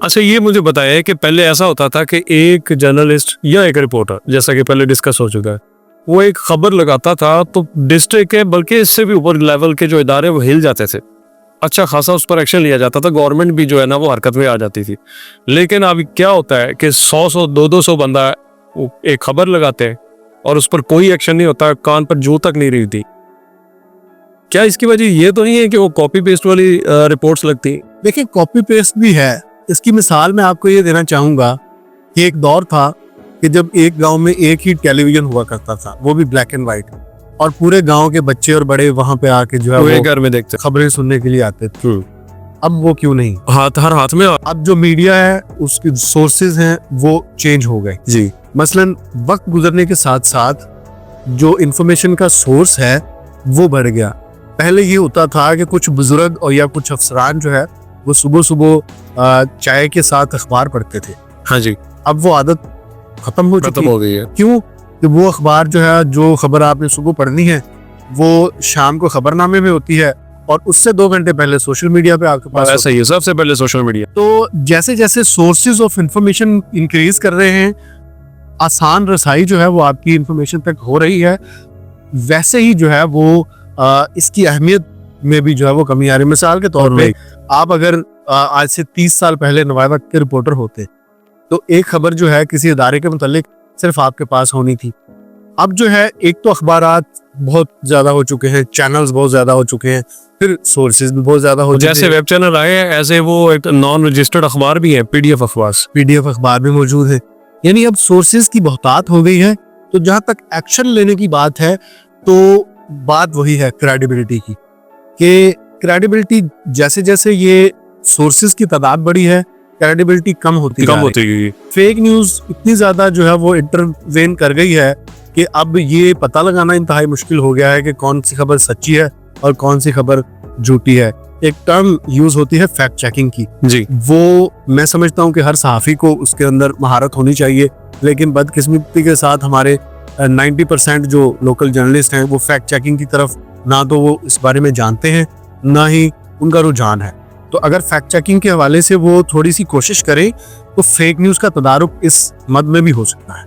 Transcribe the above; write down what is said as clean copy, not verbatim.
अच्छा, ये मुझे बताया कि पहले ऐसा होता था कि एक जर्नलिस्ट या एक रिपोर्टर, जैसा कि पहले डिस्कस हो चुका है, वो एक खबर लगाता था तो डिस्ट्रिक्ट के बल्कि इससे भी ऊपर लेवल के जो इदारे वो हिल जाते थे, अच्छा खासा उस पर एक्शन लिया जाता था, गवर्नमेंट भी जो है ना वो हरकत में आ जाती थी। लेकिन अब क्या होता है कि 100 200 बंदा एक खबर लगाते हैं और उस पर कोई एक्शन नहीं होता, कान पर जू तक नहीं रहती। क्या इसकी वजह ये तो नहीं है कि वो कॉपी पेस्ट वाली रिपोर्ट्स लगती? देखिए, कॉपी पेस्ट भी है। इसकी मिसाल मैं आपको ये देना चाहूंगा कि एक दौर था कि जब एक गांव में एक ही टेलीविजन हुआ करता था, वो भी ब्लैक एंड व्हाइट, और पूरे गांव के बच्चे और बड़े वहां पे आके जो है वो घर में देखते खबरें सुनने के लिए आते थे। अब वो क्यों नहीं? हर हाथ में। अब जो मीडिया है उसके सोर्सेज हैं वो चेंज हो गए जी। मसलन वक्त गुजरने के साथ साथ जो इंफॉर्मेशन का सोर्स है वो बढ़ गया। पहले ये होता था कि कुछ बुजुर्ग और या कुछ अफसरान जो है वो सुबह सुबह चाय के साथ अखबार पढ़ते थे। हाँ जी। अब वो आदत खत्म हो गई है। क्यों? कि वो अखबार जो है, जो खबर आपने सुबह पढ़नी है वो शाम को खबरनामे में होती है और उससे 2 घंटे पहले सोशल मीडिया पे आपके पास ऐसा ही है, सबसे पहले सोशल मीडिया। तो जैसे जैसे सोर्सेज ऑफ इंफॉर्मेशन इंक्रीज कर रहे हैं, आसान रसाई जो है वो आपकी इंफॉर्मेशन तक हो रही है, वैसे ही जो है वो इसकी अहमियत में भी जो है वो कमी आ रही है। मिसाल के तौर पे आप अगर आज से 30 साल पहले नवाबक के रिपोर्टर होते तो एक खबर जो है किसी इदारे के मुतालिक सिर्फ आपके पास होनी थी। अब जो है एक तो अखबारात बहुत ज्यादा हो चुके हैं, चैनल्स बहुत ज्यादा हो चुके हैं, फिर सोर्सेज भी बहुत ज्यादा हो चुके हैं। जैसे वेब चैनल आए हैं ऐसे वो एक नॉन रजिस्टर्ड अखबार भी है, पीडीएफ अखबार भी मौजूद है। यानी अब सोर्सेज की बहुतात हो गई है। तो जहां तक एक्शन लेने की बात है तो बात वही है क्रेडिबिलिटी की, कि क्रेडिबिलिटी जैसे जैसे ये सोर्सेज की तादाद बढ़ी है, क्रेडिबिलिटी कम होती गई। फेक न्यूज इतनी ज्यादा जो है वो इंटरवेन कर गई है कि अब ये पता लगाना इंतहाई मुश्किल हो गया है कि कौन सी खबर सच्ची है और कौन सी खबर झूठी है। एक टर्म यूज होती है फैक्ट चेकिंग की जी, वो मैं समझता हूँ कि हर सहाफी को उसके अंदर महारत होनी चाहिए, लेकिन बदकिस्मती के साथ हमारे 90% जो लोकल जर्नलिस्ट हैं वो फैक्ट चेकिंग की तरफ ना तो वो इस बारे में जानते हैं ना ही उनका रुझान है। तो अगर फैक्ट चेकिंग के हवाले से वो थोड़ी सी कोशिश करें तो फेक न्यूज़ का तदारुक इस मद में भी हो सकता है।